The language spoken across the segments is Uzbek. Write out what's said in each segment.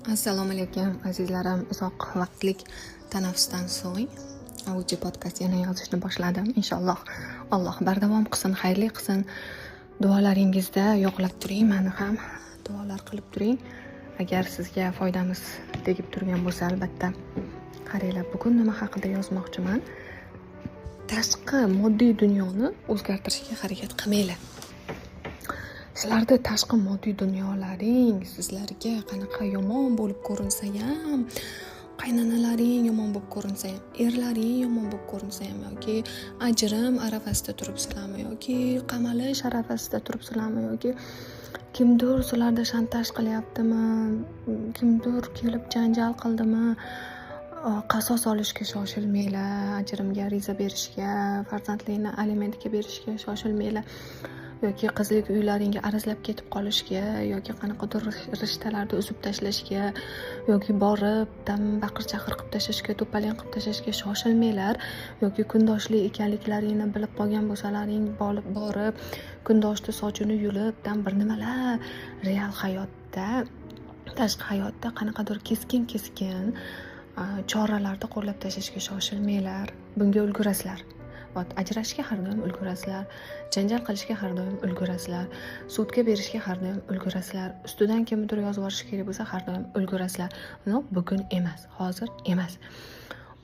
Assalomu alaykum azizlarim. Uzoq vaqtlik tanaffusdan so'ng audio podkast yana yozishni boshladim. Inshaalloh Alloh bardavom qilsin, xayrli qilsin. Duolaringizda yo'qlab turing, meni ham duolar qilib turing. Agar sizga foydamiz tegib turgan bo'lsa, albatta. Qaranglar, bugun nima haqida yozmoqchiman? Tashqi moddiy dunyoni o'zgartirishga harakat qilmanglar. Sizlarda tashqi moddiy dunyolaring sizlarga qanaqa yomon bo'lib ko'rinsa ham, qaynonalaring yomon bo'lib ko'rinsa ham, erlaring yomon bo'lib ko'rinsa ham yoki ajrim arafasida turibsizlarmi yoki qamalish arafasida turibsizlarmi yoki kimdir sizlarda shantaj qilyaptimi, kimdir kelib janjal qildimi, qasos olishga shoshilmanglar, ajrimga ariza berishga, farzandlikni alimentga berishga shoshilmanglar. Yoki qizlik uylaringga arazlab ketib qolishga yoki qanaqadir rishtalarni uzib tashlashga yoki borib baqir chaqir qilib tashlashga, to'palin qilib tashlashga shoshilmanglar. Yoki kundoshli ekanliklaringni bilib qolgan bo'lsalaring borib kundoshni sochini yulib bir nimalar real hayotda, tashqi hayotda qanaqadir keskin choralarni qo'llab tashlashga shoshilmanglar. Bunga ulgurasizlar. Ajrashishga har doim ulgurasizlar, janjal qilishga har doim ulgurasizlar, sudga berishga har doim ulgurasizlar, ustidan kimdir yozib yuborish kerak bo'lsa har doim ulgurasizlar. Bugun emas, hozir emas.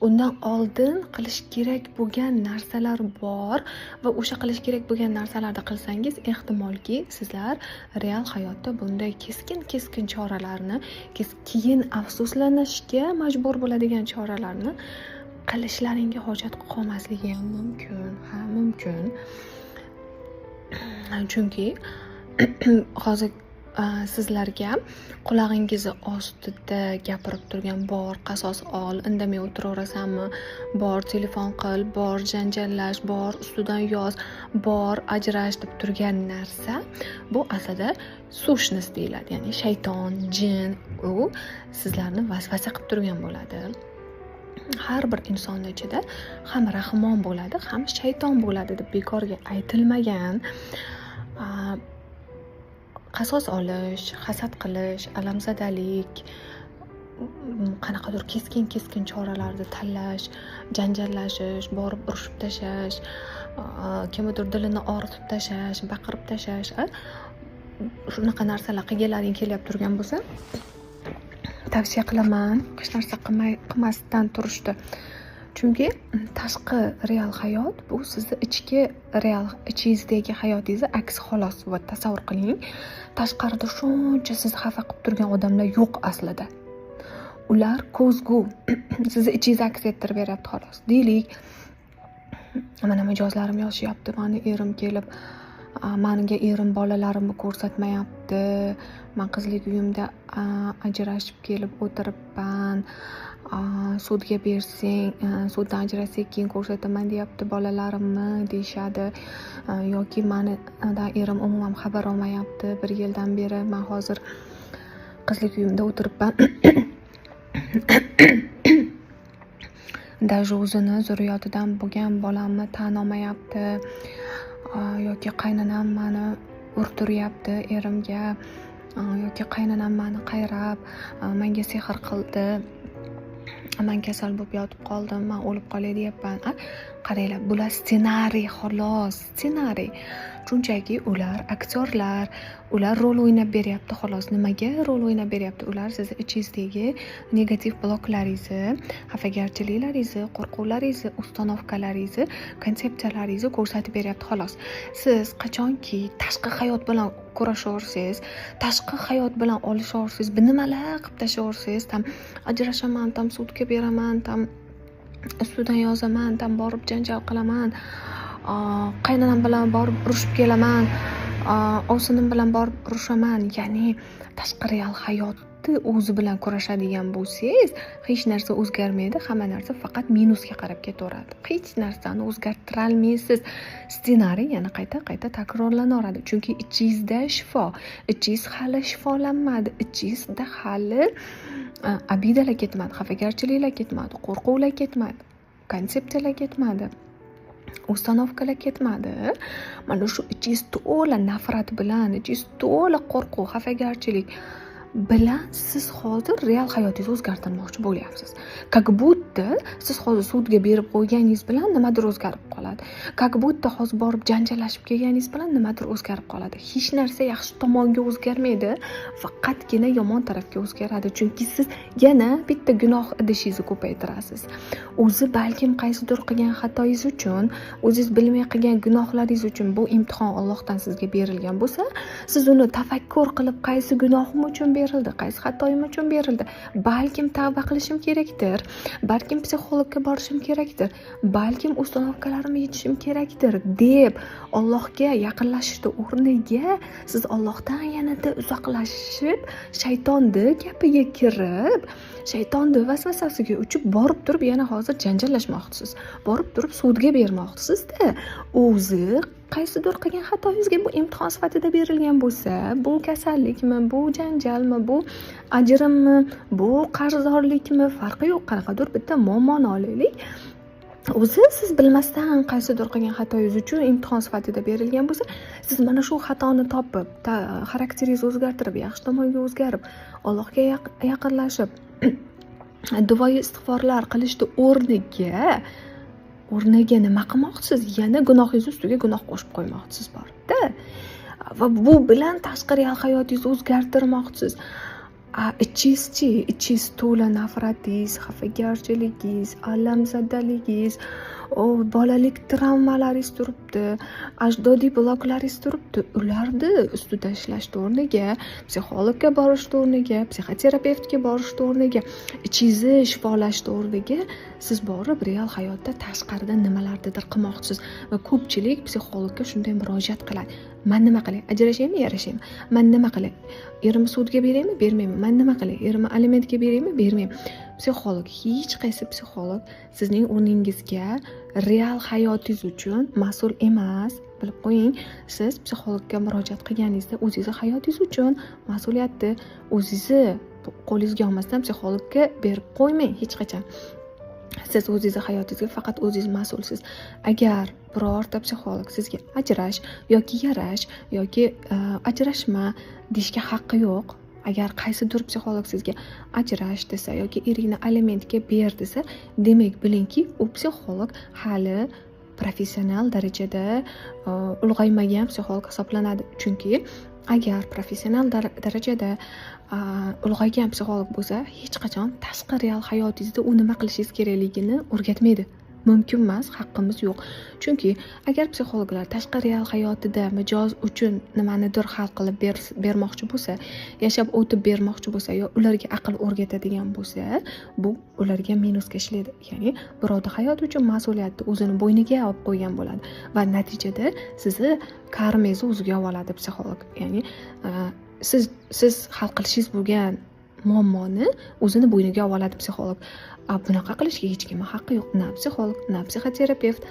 Undan oldin qilish kerak bo'lgan narsalar bor va o'sha qilish kerak bo'lgan narsalarni qilsangiz, ehtimolki sizlar real hayotda bunday keskin choralarni, keyin afsuslanishga majbur bo'ladigan choralarni qilishlaringga hojat qolmasligi ham mumkin. Chunki hozir sizlarga qulog'ingiz ostida gapirib turgan bor qasos ol, indamay o'tiraverasanmi, bor telefon qil, bor janjallash, bor ustidan yoz, bor ajrash deb turgan narsa bu aslida sushnis deyiladi, ya'ni shayton, jin, u sizlarni vasvasa qilib turgan bo'ladi. Har bir insonning ichida ham rahmon bo'ladi, ham shayton bo'ladi deb bekorga aytilmagan. Qasos olish, hasad qilish, alamzadalik, qanaqadir keskin choralarni tanlash, janjallashish, borib urishib tashlash, kimdir dilini og'ritib tashlash, baqirib tashlash, shunaqa narsalar qilganlaring kelib turgan bo'lsa, tavsiya qilaman hech narsa qilmasdan turishdi. Chunki tashqi real hayot bu sizni ichingizdagi hayotingizni aks xolos. Va tasavvur qiling, tashqarida shuncha sizni xafa qilib turgan odamlar yo'q aslida. Ular ko'zgu sizni ichingizni aks ettirib beryapti xolos. Deylik, mana mijozlarim yozishyapti, mani erim kelib menga erim bolalarimni ko'rsatmayapti, men qizlik uyimda ajrashib kelib o'tiribman, sudga bersang, suddan ajrashsak keyin ko'rsataman deyapti bolalarimni deyishadi. Yoki menidan erim umuman xabar olmayapti, 1 yildan beri men hozir qizlik uyimda o'tiribman. Даже o'zini zurriyotidan bo'lgan bolamni tan olmayapti. Yoki qaynonam meni urtiryapti erimga, yoki qaynonam meni qayrab, menga sehr qildi, men kasal bo'lib yotib qoldim, men o'lib qolay deyapman. Qaranglar, bular ssenariy xolos, ssenariy. Chunki ular aktyorlar, ular rol o'ynab beryapti xolos. Nimaga rol o'ynab beryapti? Ular sizni ichingizdagi negativ bloklaringizni, xafagarchiliklaringizni, qo'rquvlaringizni, uстановкалаringizni, konsepsiyalaringizni ko'rsatib beryapti xolos. Siz qachonki tashqi hayot bilan kurashaversangiz, tashqi hayot bilan olishaversangiz, nimalar qilib tashlaversangiz, ajrashaman, sudga beraman, ustidan yozaman, borib janjal qilaman, qaynonam bilan borib urushib kelaman, ovsinim bilan borib urushaman, ya'ni tashqi real hayotni o'zi bilan kurashadigan bo'lsangiz, hech narsa o'zgarmaydi, hamma narsa faqat minusga qarab ketaveradi. Hech narsani o'zgartira olmaysiz. Ssenariy yana qayta takrorlanaveradi. Chunki ichingizda shifo, ichingiz hali shifolanmadi, ichingizda hali abidalar ketmadi, xafagarchiliklar ketmadi, qo'rquvlar ketmadi, konsepsiyalar ketmadi, установкалар ketmadi. Mana shu ichingiz to'la nafrat bilan, ichingiz to'la qo'rquv, xafagarchilik, bilan siz hozir real hayotingizni o'zgartirmoqchi bo'lyapsiz. Как будто siz hozir sudga berib qo'yganingiz bilan nimadir o'zgarib qoladi. Как будто hozir borib janjallashib kelganingiz bilan nimadir o'zgarib qoladi. Hech narsa yaxshi tomonga o'zgarmaydi, faqatgina yomon tarafga o'zgaradi. Chunki siz yana bitta gunoh idishingizni ko'paytirasiz. O'zi balkim qaysidir qilgan xatoyingiz uchun, o'zingiz bilmay qilgan gunohlaringiz uchun bu imtihon Allohdan sizga berilgan bo'lsa, siz uni tafakkur qilib qaysi gunohim uchun berildi, qaysi xatoyim uchun berildi, balkim tavba qilishim kerakdir, balkim psixologga borishim kerakdir, balkim uстановкalarimni yechishim kerakdir deb Allohga yaqinlashishni o'rniga siz Allohdan yanada uzoqlashib, shaytonni gapiga kirib, shaytonni vasvasasiga uchib borib turib yana hozir janjallashmoqchisiz. Borib turib sudga bermoqchisizda. O'zi qaysidir qilgan xatoyingizga bu imtihon sifatida berilgan bo'lsa, bu kasallikmi, bu janjalmi, bu ajrimmi, bu qarzdorlikmi, farqi yo'q. Qanaqadir bitta muammoni olaylik. O'zi siz bilmasdan qaysidir qilgan xatoyingiz uchun imtihon sifatida berilgan bo'lsa, siz mana shu xatoni topib, xarakteringizni o'zgartirib, yaxshi tomonga o'zgarib, Allohga yaqinlashib, duoyi istig'forlar qilishni o'rniga nima qilmoqchisiz? Yana gunohingiz ustiga gunoh qo'shib qo'ymoqchisiz borda. Va bu bilan tashqi real hayotingizni o'zgartirmoqchisiz. Ichingiz to'la nafratingiz, xafagarchiligingiz, alamzadaligingiz, bolalik travmalaringiz turibdi, ajdodiy bloklaringiz turibdi. Ularni ustida ishlashni o'rniga, psixologga borishni o'rniga, psixoterapevtga borishni o'rniga, ichingizni shifolashni o'rniga siz borib real hayotda tashqarida nimalarnidir qilmoqchisiz. Va ko'pchilik psixologga shunday murojaat qiladi. Men nima qilay? Ajrashaymi, yarashaymi? Men nima qilay? Erimni sudga beraymi, bermaymi? Men nima qilay? Erimni alimentga beraymi, bermaymi? Psixolog, hech qaysi psixolog sizning o'rningizga real hayotingiz uchun mas'ul emas. Bilib qo'ying, siz psixologga murojaat qilganingizda o'zingizni hayotingiz uchun mas'uliyatni o'zingizni qo'lingizga olmasdan psixologga berib qo'ymang hech qachon. Siz o'zingizni hayotingizga faqat o'zingiz mas'ulsiz. Agar birorta psixolog sizga ajrash yoki yarash yoki ajrashma deyishga haqqi yo'q. Agar qaysidir psixolog sizga ajrash desa yoki eringni alimentga ber desa, demak bilingki, u psixolog hali professional darajada ulg'aymagan psixolog hisoblanadi. Chunki agar professional darajada ulg'aygan psixolog bo'lsa, hech qachon tashqi real hayotingizda u nima qilishingiz kerakligini o'rgatmaydi. Mumkin emas, haqqimiz yo'q. Chunki agar psixologlar tashqi real hayotida mijoz uchun nimanidir hal qilib bermoqchi bo'lsa, yashab o'tib bermoqchi bo'lsa, yo ularga aql o'rgatadigan bo'lsa, bu ularga minusga ishlaydi. Ya'ni birovni hayot uchun mas'uliyatni o'zini bo'yniga olib qo'ygan bo'ladi va natijada sizni karmangizni o'ziga oladi psixolog. Ya'ni siz hal qilishingiz bo'lgan muammoni o'zini bo'yniga oladi psixolog. Bunaqa qilishga hech kimning haqqi yo'q. Na psixolog, na psixoterapevt,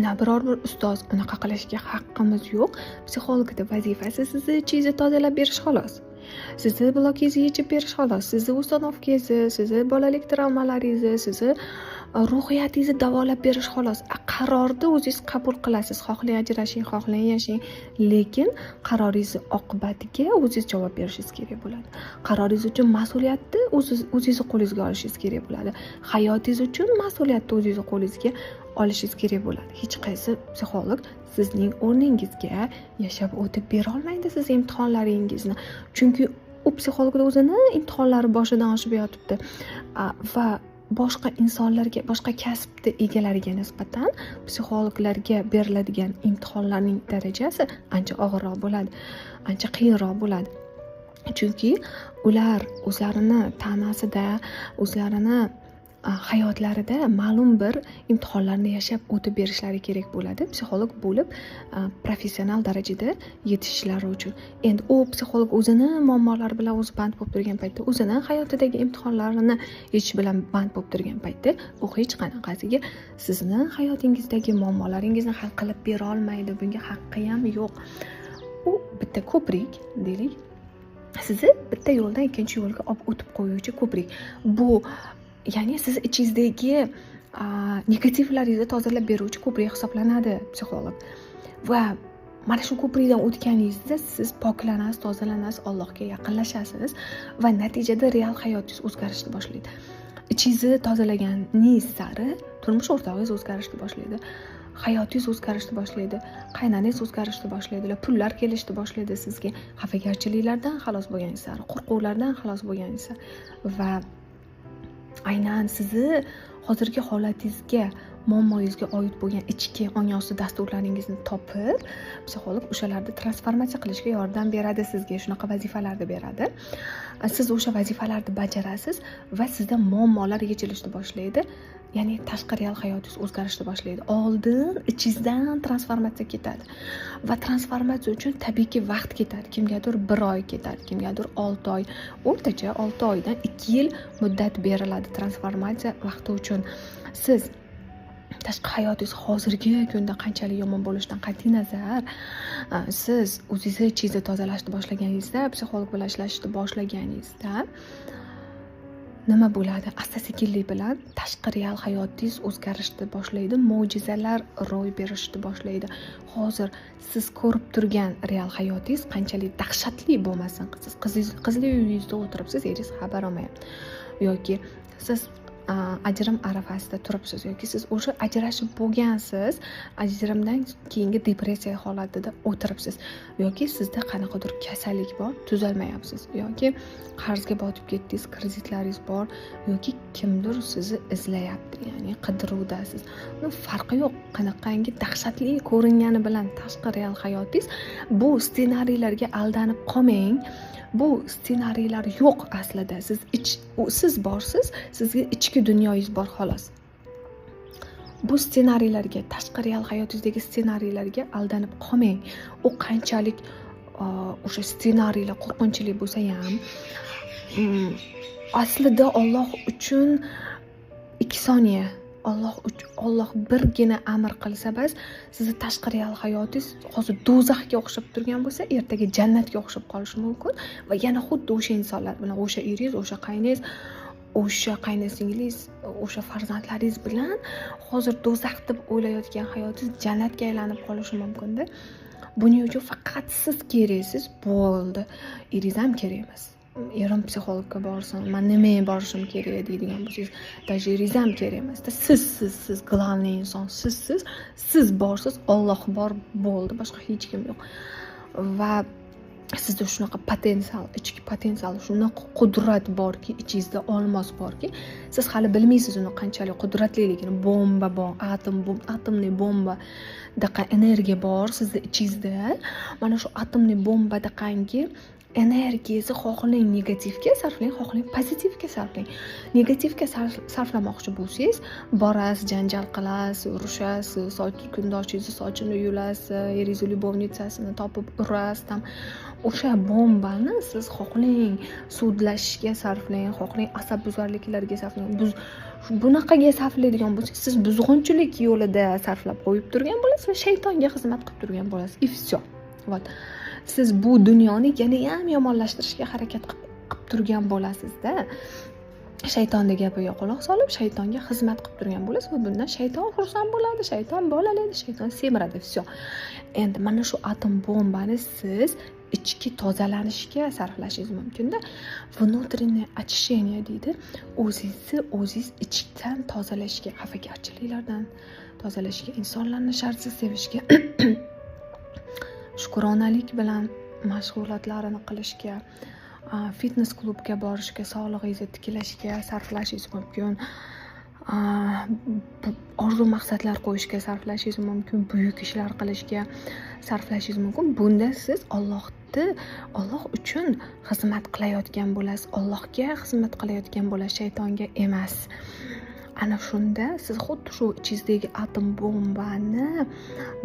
na biror bir ustoz bunaqa qilishga haqqimiz yo'q. Psixologning vazifasi sizni ichingizni tozalab berish xolos. Sizni blokingizni yechib berish xolos. Sizni uстановkangizni, sizni bolalik travmalaringizni, sizni ruhiyatingizni davolab berish xolos. Qarorni o'zingiz qabul qilasiz. Xohlang ajrashing, xohlang yashang, lekin qaroringizni oqibatiga o'zingiz javob berishingiz kerak bo'ladi. Qaroringiz uchun mas'uliyatni o'zingiz qo'lingizga olishingiz kerak bo'ladi. Hayotingiz uchun mas'uliyatni o'zingiz qo'lingizga olishingiz kerak bo'ladi. Hech qaysi psixolog sizning o'rningizga yashab o'tib bera olmaydi siz imtihonlaringizni. Chunki u psixologning o'zini imtihonlari boshidan oshib yotibdi. Va boshqa insonlarga, boshqa kasbni egalariga nisbatan psixologlarga beriladigan imtihonlarning darajasi ancha og'irroq bo'ladi, ancha qiyinroq bo'ladi. Chunki ular o'zlarini tanasida, o'zlarini hayotlarida ma'lum bir imtihonlarni yashab o'tib berishlari kerak bo'ladi, psixolog bo'lib professional darajada yetishishlari uchun. Endi u psixolog o'zini muammolari bilan o'zi band bo'lib turgan paytda, o'zini hayotidagi imtihonlarini yechish bilan band bo'lib turgan paytda, u hech qanaqasiga sizni hayotingizdagi muammolaringizni hal qilib bera olmaydi. Bunga haqqi ham yo'q. U bitta ko'prik, deylik. Sizni bitta yo'ldan ikkinchi yo'lga olib o'tib qo'yuvchi ko'prik. Bu ya'ni siz ichingizdagi negativlaringizni tozalab beruvchi ko'prik hisoblanadi psixolog. Va mana shu ko'prikdan o'tganingizda siz poklanasiz, tozalanasiz, Allohga yaqinlashasiz va natijada real hayotingiz o'zgarishni boshlaydi. Ichingizni tozalaganingiz sari turmush o'rtog'ingiz o'zgarishni boshlaydi. Hayotingiz o'zgarishni boshlaydi, qaynanangiz o'zgarishni boshlaydi, pullar kelishni boshlaydi sizga, xafagarchiliklardan xalos bo'lganingiz sari, qo'rquvlardan xalos bo'lganingiz sari va aynan sizni hozirgi holatingizga, muammoyingizga oid bo'lgan ichki ong osti dasturlaringizni topib, psixolog o'shalarni transformatsiya qilishga yordam beradi sizga, shunaqa vazifalarni beradi. Siz o'sha vazifalarni bajarasiz va sizda muammolar yechilishni boshlaydi. Ya'ni tashqi real hayotingiz o'zgarishni boshlaydi. Oldin ichingizdan transformatsiya ketadi. Va transformatsiya uchun tabiiyki vaqt ketadi. Kimgadir 1 oy ketadi, kimgadir 6 oy. O'rtacha 6 oydan 2 yil muddat beriladi transformatsiya vaqti uchun. Siz tashqi hayotingiz hozirgi kunda qanchalik yomon bo'lishidan qat'iy nazar, siz o'zingizni ichingizni tozalashni boshlaganingizda, psixolog bilan ishlashni boshlaganingizda nima bo'ladi? Asta-sekinlik bilan tashqi real hayotingiz o'zgarishni boshlaydi, mo'jizalar ro'y berishni boshlaydi. Hozir siz ko'rib turgan real hayotingiz qanchalik dahshatli bo'lmasin, siz qizli uyingizda o'tiribsiz, eringiz xabar olmayapti. Yoki siz ajrim arafasida turibsiz yoki siz o'sha ajrashib bo'lgansiz, ajrimdan keyingi depressiya holatida o'tiribsiz yoki sizda qanaqadir kasallik bor, tuzalmayapsiz yoki qarzga botib ketdingiz, kreditlaringiz bor yoki kimdir sizni izlayapti, ya'ni qidiruvdasiz. Uni farqi yo'q, qanaqangi dahshatli ko'ringani bilan tashqi real hayotingiz, bu ssenariylarga aldanib qolmang. Bu ssenariylar yo'q aslida. Siz borsiz, sizga ichki dunyoyingiz bor xolos. Bu ssenariylarga, tashqi real hayotingizdagi ssenariylarga aldanib qolmang. U qanchalik o'sha ssenariylar qo'rqinchli bo'lsa ham, aslida Alloh uchun 2 soniya Alloh birgina amr qilsa bas, sizni tashqi real hayotingiz hozir do'zaxga o'xshab turgan bo'lsa, ertaga jannatga o'xshab qolishi mumkin va yana xuddi o'sha insonlar bilan, o'sha eringiz, o'sha qayningiz, o'sha qaynasingiz, o'sha farzandlaringiz bilan hozir do'zax deb o'ylayotgan hayotingiz jannatga aylanib qolishi mumkin-da. Buning uchun faqat siz keraksiz, bo'ldi. Eringiz ham kerak emas. Erim psixologga borsin, men nimaga borishim kerak deydigan bo'lsangiz, даже eringiz ham kerak emas. Siz главный inson, siz borsiz, Alloh bor, bo'ldi, boshqa hech kim yo'q. Va sizda shunaqa potensial, ichki potensial, shunaqa qudrat borki, ichingizda olmos borki, siz hali bilmaysiz uni qanchalik qudratliligini. Bomba bor, atomli bomba daqa energiya bor sizda ichingizda. Mana shu atomli bombada qangi energiyangizni xohlang negativga sarflang, xohlang pozitivga sarflang. Negativga sarflamoqchi bo'lsangiz, borasiz, janjal qilasiz, urushasiz, kundoshingizni sochini yulasiz, eringiz любовницасini topib urasiz. O'sha bombani siz xohlang sudlashga sarflang, xohlang asabbuzarliklarga sarflang. Bunaqaga sarflaydigan bo'lsangiz, siz buzg'unchilik yo'lida sarflab qo'yib turgan bo'lasiz va shaytonga xizmat qilib turgan bo'lasiz. И всё. Вот. Siz bu dunyoni yana ham yomonlashtirishga harakat qilib turgan bo'lasizda. Shaytonning gapiga quloq solib, shaytonga xizmat qilib turgan bo'lasiz va bundan shayton xursand bo'ladi, shayton bolalaydi, shayton semiradi, всё. Endi mana shu atom bombani siz ichki tozalanishga sarflashingiz mumkin-da. Внутреннее очищение deydi. O'zingiz ichdan tozalashga, xafagarchiliklardan tozalashga, insonlarni shartsiz sevishga, shukronalik bilan mashg'ulotlarini qilishga, fitness klubga borishga, sog'lig'ingizni tiklashga sarflashingiz mumkin. Orzu maqsadlar qo'yishga sarflashingiz mumkin, buyuk ishlar qilishga sarflashingiz mumkin. Bunda siz Alloh uchun xizmat qilayotgan bo'lasiz, Allohga xizmat qilayotgan bo'lasiz, shaytonga emas. Ana shunda siz xuddi shu ichingizdagi atom bombani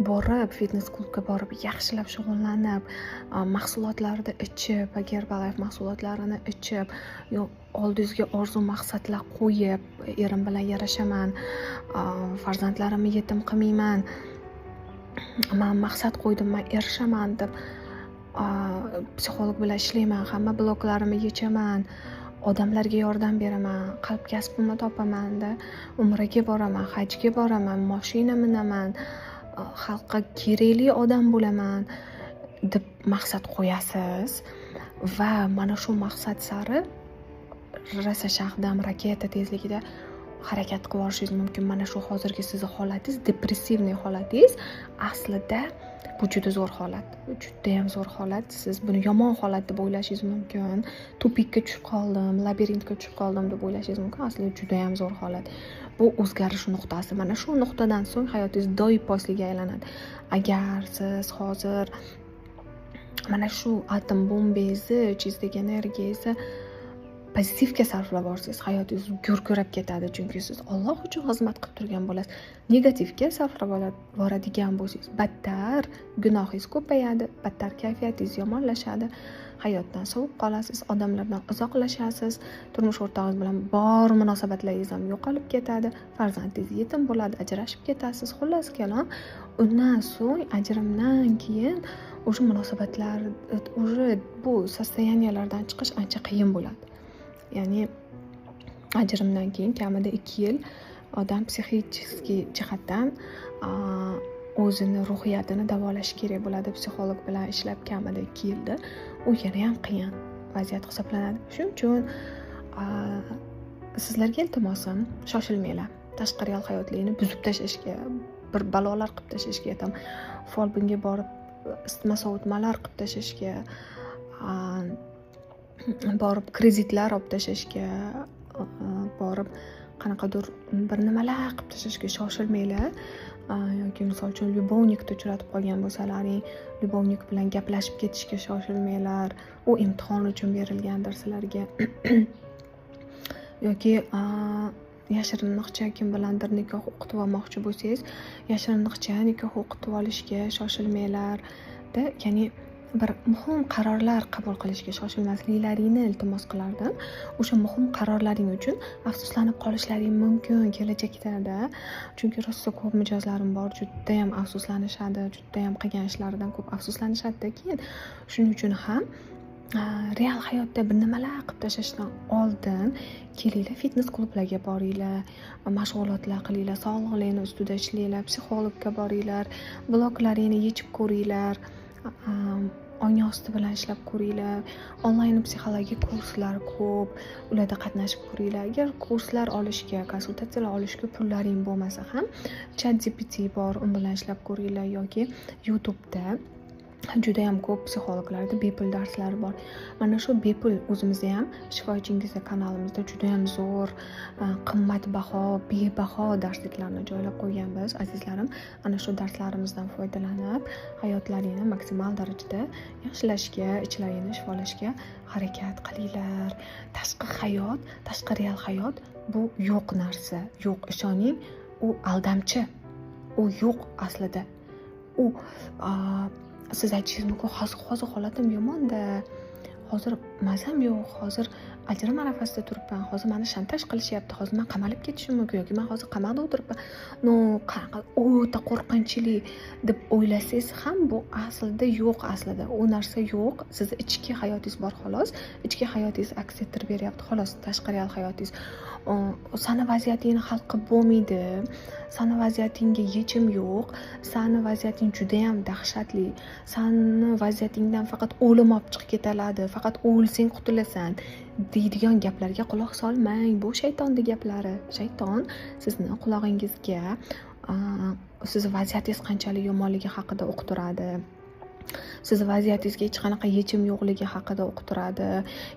borib, fitness klubga borib, yaxshilab shug'ullanib, mahsulotlarni ichib, Herbalife mahsulotlarini ichib, oldingizga orzu maqsadlar qo'yib, erim bilan yarashaman, farzandlarimni yetim qilmayman, men maqsad qo'ydim, men erishaman deb psixolog bilan ishlayman, hamma bloklarimni yechaman, odamlarga yordam beraman, qalb kasbimni topaman, umraga boraman, hajga boraman, mashina minaman, xalqqa kerakli odam bo'laman deb maqsad qo'yasiz va mana shu maqsad sari rosa shahdam raketa tezligida harakat qilib borishingiz mumkin. Mana shu hozirgi sizni holatingiz, depressivniy holatingiz aslida bu juda zo'r holat. Juda ham zo'r holat. Siz buni yomon holat deb o'ylashingiz mumkin. Tupikka tushib qoldim, labirintga tushib qoldim deb o'ylashingiz mumkin. Aslida juda ham zo'r holat. Bu o'zgarish nuqtasi. Mana shu nuqtadan so'ng hayotingiz doipposliga aylanadi. Agar siz hozir mana shu atom bombangizni, ichizdagi energiyangizni pozitivga sarflab borsangiz, hayotingiz gurkirab ketadi, chunki siz Alloh uchun xizmat qilib turgan bo'lasiz. Negativga sarflab boradigan bo'lsangiz, battar gunohingiz ko'payadi, battar kayfiyatingiz yomonlashadi, hayotdan sovib qolasiz, odamlardan uzoqlashasiz, turmush o'rtog'ingiz bilan bor munosabatlaringiz ham yo'qolib ketadi, farzandingiz yetim bo'ladi, ajrashib ketasiz. Xullas kalom, undan so'ng ajrimdan keyin o'sha munosabatlar, o'sha bu sostoyaniyalardan chiqish ancha qiyin bo'ladi. Ya'ni ajrimdan keyin kamida 2 yil odam psixический jihatdan o'zini ruhiyatini davolashi kerak bo'ladi. Psixolog bilan ishlab kamida 2 yilda u yana ham qiyin vaziyat hisoblanadi. Shuning uchun sizlarga iltimosim, shoshilmanglar. Tashqi real hayotlarni buzib tashlashga, bir balolar qilib tashlashga, tam folbinga borib isitma sovutmalar qilib tashlashga, borib kreditlar olib tashlashga, borib qanaqadir bir nimalar qilib tashlashga shoshilmanglar. Yoki misol uchun lyubovnikni uchratib qolgan bo'lsalaring, lyubovnik bilan gaplashib ketishga shoshilmanglar. U imtihon uchun berilgandir sizlarga. Yoki yashirinliqcha kim bilandir nikoh o'qitib olmoqchi bo'lsangiz, yashirinliqcha nikoh o'qitib olishga shoshilmanglar. Ya'ni bir muhim qarorlar qabul qilishga shoshilmasliklaringni iltimos qilardim. O'sha muhim qarorlaring uchun afsuslanib qolishlaring mumkin kelajakda. Chunki rosa ko'p mijozlarim bor, juda ham afsuslanishadi, juda ham qilgan ishlaridan ko'p afsuslanishadi. Keyin shuning uchun ham real hayotda bir nimalar qilib tashlashdan oldin kelinglar, fitness klublarga boringlar, mashg'ulotlar qilinglar, sog'liqlarni ustida ishlanglar, psixologga boringlar, bloklaringni yechib ko'ringlar. Oyna osti bilan ishlab ko'ringlar. Onlayn psixologik kurslar ko'p, ularda qatnashib ko'ringlar. Agar kurslar olishga, konsultatsiyalar olishga pullaring bo'lmasa ham ChatGPT bor, u bilan ishlab ko'ringlar. Yoki YouTube'da juda ham ko'p psixologlarda bepul darslar bor. Mana shu bepul o'zimizda ham Shifoichingiz kanalimizda juda ham zo'r, qimmatbaho, bebaho darsliklarni joylab qo'yganmiz, azizlarim. Ana shu darslarimizdan foydalanib, hayotlaringni maksimal darajada yaxshilashga, ichlaringni shifolashga harakat qilinglar. Tashqi hayot, tashqi real hayot bu yo'q narsa. Yo'q, ishoning, u aldamchi. U yo'q aslida. U siz aytishingiz mumkin, hozir holatim yomon-da, hozir mazam yo'q, hozir ajrim arafasida turibman, hozir meni shantaj qilishyapti, hozir men qamalib ketishim mumkin yoki men hozir qamoqda o'tiribman. Qanaqa o'ta qo'rqinchli deb o'ylasangiz ham bu aslida yo'q aslida. U narsa yo'q. Sizni ichki hayotingiz bor xolos. Ichki hayotingiz aks ettirib beryapti xolos. Tashqi real hayotingiz sani vaziyatingni hal qilib bo'lmaydi. Sani vaziyatingga yechim yo'q. Sani vaziyating juda ham dahshatli. Sani vaziyatingdan faqat o'lim olib chiqib ketiladi. Faqat o'lsang qutulasan deydigan gaplarga quloq solmang. Bu shaytonning gaplari. Shayton sizni qulog'ingizga siz vaziyatingiz qanchalik yomonligi haqida o'qitiradi. Siz vaziyatingizga hech qanaqa yechim yo'qligi haqida o'qitiradi.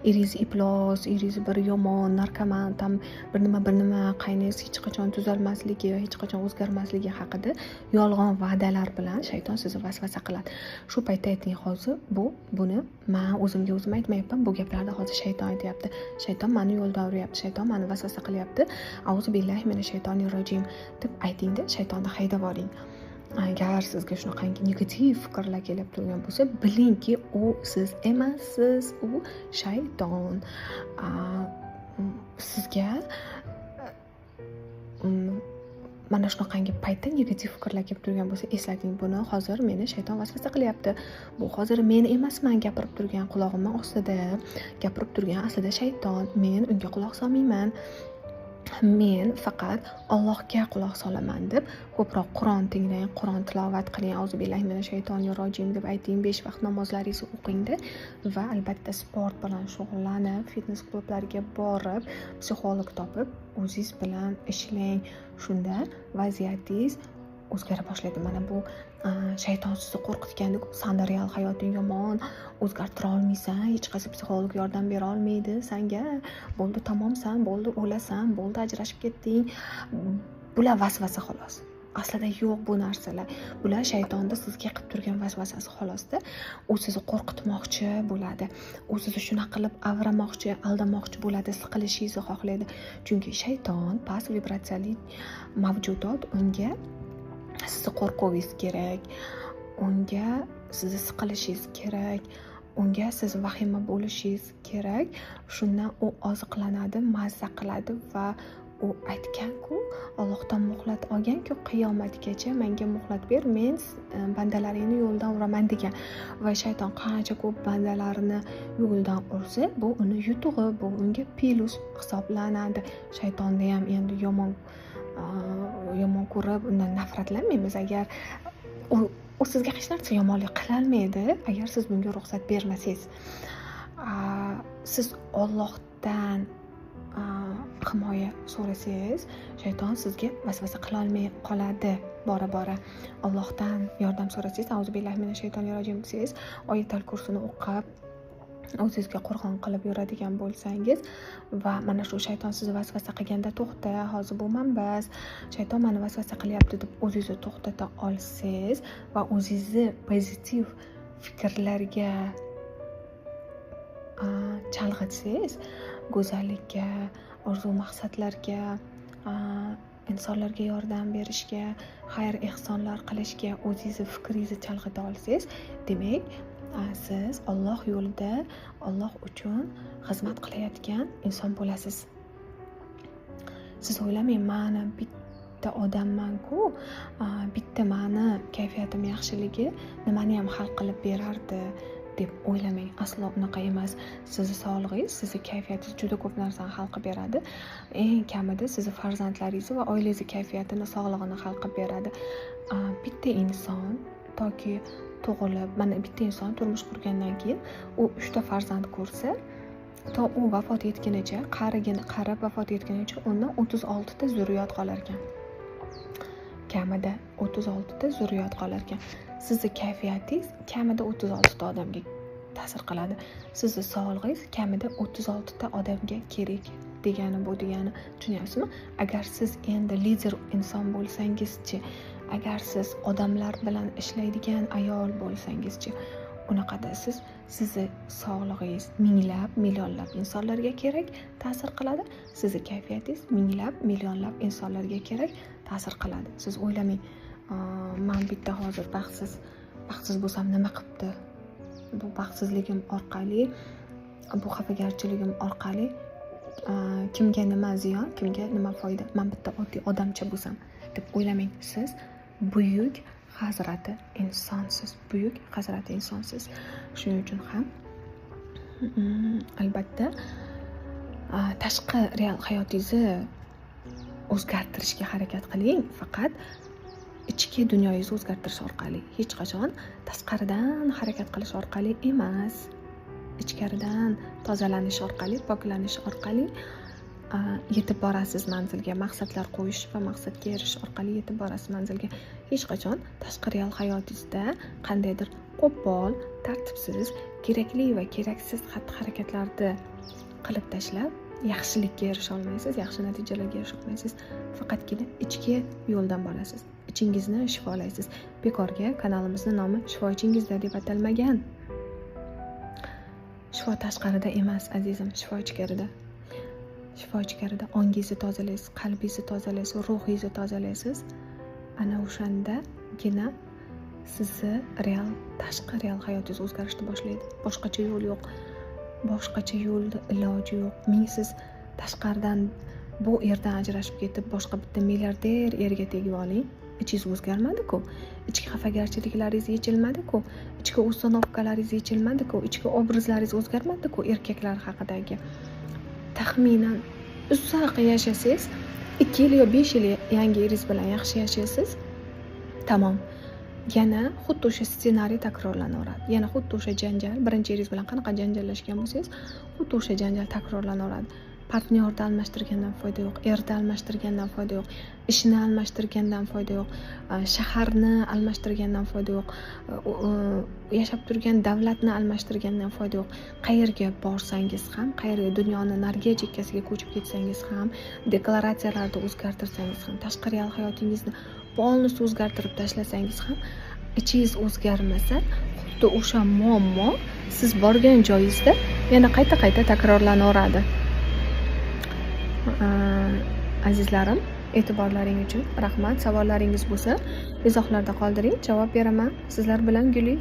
Eringiz iflos, eringiz bir yomon, narkoman, tam bir nima qaynangiz hech qachon tuzalmasligi, hech qachon o'zgarmasligi haqida yolg'on va'dalar bilan shayton sizni vasvasa qiladi. Shu paytda ayting, hozir buni men o'zimga o'zim aytmayapman. Bu gaplarni hozir shayton aytayapti. Shayton meni yo'ldan uryapti, shayton meni vasvasa qilyapti. Auzu billahi minash shaytonir rojim deb aytingda, shaytonni haydab yuboring. Agar sizga shunaqangi negativ fikrlar kelib turgan bo'lsa, bilingki, u siz emassiz, u shayton. Sizga mana shunaqangi paytda negativ fikrlar kelib turgan bo'lsa, eslating, buni hozir meni shayton vasvasa qilyapti. Bu hozir men emasman gapirib turgan, qulog'imning ostida gapirib turgan aslida shayton. Men unga quloq solmayman. men faqat Allohga quloq solaman deb ko'proq Qur'on tinglang, Qur'on tilovat qiling, auzubillahi minash shaytonir rojim deb ayting, 5 vaqt namozlaringizni o'qingda va albatta sport bilan shug'ullanib, fitness klublarga borib, psixolog topib, o'zingiz bilan ishlang. Shunda vaziyatingiz o'zgara boshlaydi. Mana bu shayton sizni qo'rqitgandek, sanda real hayoting yomon, o'zgartira olmaysan, hech qaysi psixolog yordam bera olmaydi senga, bo'ldi tamomsan, bo'ldi o'lasan, bo'ldi ajrashib ketding. Bular vasvasa xolos. Aslida yo'q bu narsalar. Bular shaytonda sizga qilib turgan vasvasasi xolosda. U sizni qo'rqitmoqchi bo'ladi. U sizni shunaqa qilib avramoqchi, aldamoqchi bo'ladi, siqilishingizni xohlaydi. Chunki shayton past vibratsiyali mavjudot, unga sizni qo'rquvingiz kerak, unga sizni siqilishingiz kerak, unga siz vahima bo'lishingiz kerak. Shundan u oziqlanadi, mazza qiladi va u aytgan-ku, Allohdan muhlat olgan-ku, qiyomatgacha menga muhlat ber, men bandalaringni yo'ldan uraman degan. Va shayton qancha ko'p bandalarini yo'ldan ursa, bu uni yutug'i, bu unga plus hisoblanadi. Shaytonni ham endi yomon ko'rib, undan nafratlanmaymiz. Agar u sizga hech narsa yomonlik qila olmaydi, agar siz bunga ruxsat bermasangiz. Siz Allohdan himoya so'rasangiz, shayton sizga vasvasa qila olmay qoladi. Bora Allohdan yordam so'rasangiz, auzubillahi minash shaytonir rojim desangiz, oyatul kursini o'qib, o'zingizga qo'rg'on qilib yuradigan bo'lsangiz va mana shu shayton sizni vasvasa qilganda, to'xta, hozir bu manbas, shayton meni vasvasa qilyapti deb o'zingizni to'xtata olsangiz va o'zingizni pozitiv fikrlarga chalg'itsangiz, go'zallikka, orzu maqsadlarga, insonlarga yordam berishga, xayr ehsonlar qilishga o'zingizni fikringizni chalg'ita olsangiz, demak siz Alloh yo'lida, Alloh uchun xizmat qilayotgan inson bo'lasiz. Siz o'ylamang, meni bitta odamman-ku, bitta meni kayfiyatim yaxshiligi nimani ham hal qilib berardi deb o'ylamang. Aslo unaqa emas. Sizni sog'lig'ingiz, sizni kayfiyatingiz juda ko'p narsani hal qilib beradi. Eng kamida sizni farzandlaringizni va oilangizni kayfiyatini, sog'lig'ini hal qilib beradi. Bitta inson toki tug'ilib, mana bitta inson turmush qurgandan keyin u 3 ta farzand ko'rsa, to u vafot etgunicha, qarib vafot etgunicha undan 36 ta zurriyot qolar ekan. Kamida 36 ta zurriyot qolar ekan. Sizni kayfiyatingiz kamida 36 ta odamga ta'sir qiladi. Sizni sog'lig'ingiz kamida 36 ta odamga kerak degani bu degani. Tushunyapsizmi? Agar siz endi lider inson bo'lsangiz-chi, agar siz odamlar bilan ishlaydigan ayol bo'lsangiz-chi, unaqada sizni sog'lig'ingiz minglab, millionlab insonlarga kerak ta'sir qiladi. Sizni kayfiyatingiz minglab, millionlab insonlarga kerak ta'sir qiladi. Siz o'ylamang, men bitta hozir baxtsiz bo'lsam nima qilibdi? Bu baxtsizligim orqali, bu xafagarchiligim orqali kimga nima ziyon, kimga nima foyda? Men bitta oddiy odamcha bo'lsam deb o'ylamang. Siz buyuk hazrati insonsiz, buyuk hazrati insonsiz. Shuning uchun ham albatta tashqi real hayotingizni o'zgartirishga harakat qiling, faqat ichki dunyoyingizni o'zgartirish orqali, hech qachon tashqaridan harakat qilish orqali emas, ichkaridan tozalanish orqali, poklanish orqali yetib borasiz manzilga. Maqsadlar qo'yish va maqsadga erishish orqali yetib borasiz manzilga. Hech qachon tashqi real hayotingizda qandaydir qo'pol, tartibsiz, kerakli va keraksiz xatti-harakatlarni qilib tashlab yaxshilikka erisha olmaysiz, yaxshi natijalarga erisha olmaysiz. Faqatgina ichki yo'ldan borasiz. Ichingizni shifolaysiz. Bekorga kanalimizning nomi Shifo ichingizda deb atalmagan. Shifo tashqarida emas, azizim, shifo ichkarida. Shifo ichkarida. Ongingizni tozalaysiz, qalbingizni tozalaysiz, ruhingizni tozalaysiz. Ana o'shandagina sizni tashqi real hayotingiz o'zgarishni boshlaydi. Boshqacha yo'l yo'q. Boshqacha yo'lda iloji yo'q. Siz tashqaridan bu erdan ajrashib ketib, boshqa bitta milliarder erga tegib oling. Ichingiz o'zgarmadi-ku. Ichki xafagarchiliklaringiz yechilmadi-ku. Ichki uстановкалаringiz yechilmadi-ku. Ichki obrazlaringiz o'zgarmadi-ku. Erkaklar haqidagi taxminan uzoq yashasangiz, 2 yil yo 5 yil yangi eringiz bilan yaxshi yashaysiz. Tamom. Yana xuddi o'sha ssenariy takrorlanaveradi. Yana xuddi o'sha janjal, birinchi eringiz bilan qanaqa janjallashgan bo'lsangiz, xuddi o'sha janjal takrorlanaveradi. Partnyorni almashtirgandan foyda yo'q, erni almashtirgandan foyda yo'q, ishni almashtirgandan foyda yo'q, shaharni almashtirgandan foyda yo'q, yashab turgan davlatni almashtirgandan foyda yo'q. Qayerga borsangiz ham, qayerga dunyoni narigi chekkasiga ko'chib ketsangiz ham, deklaratsiyalarni o'zgartirsangiz ham, tashqi real hayotingizni polностью o'zgartirib tashlasangiz ham, ichingiz o'zgarmasa, xuddi o'sha muammo siz borgan joyingizda yana qayta takrorlanaveradi. Azizlarim, e'tiborlaring uchun rahmat. Savollaringiz bo'lsa, izohlarda qoldiring, javob beraman. Sizlar bilan Guli.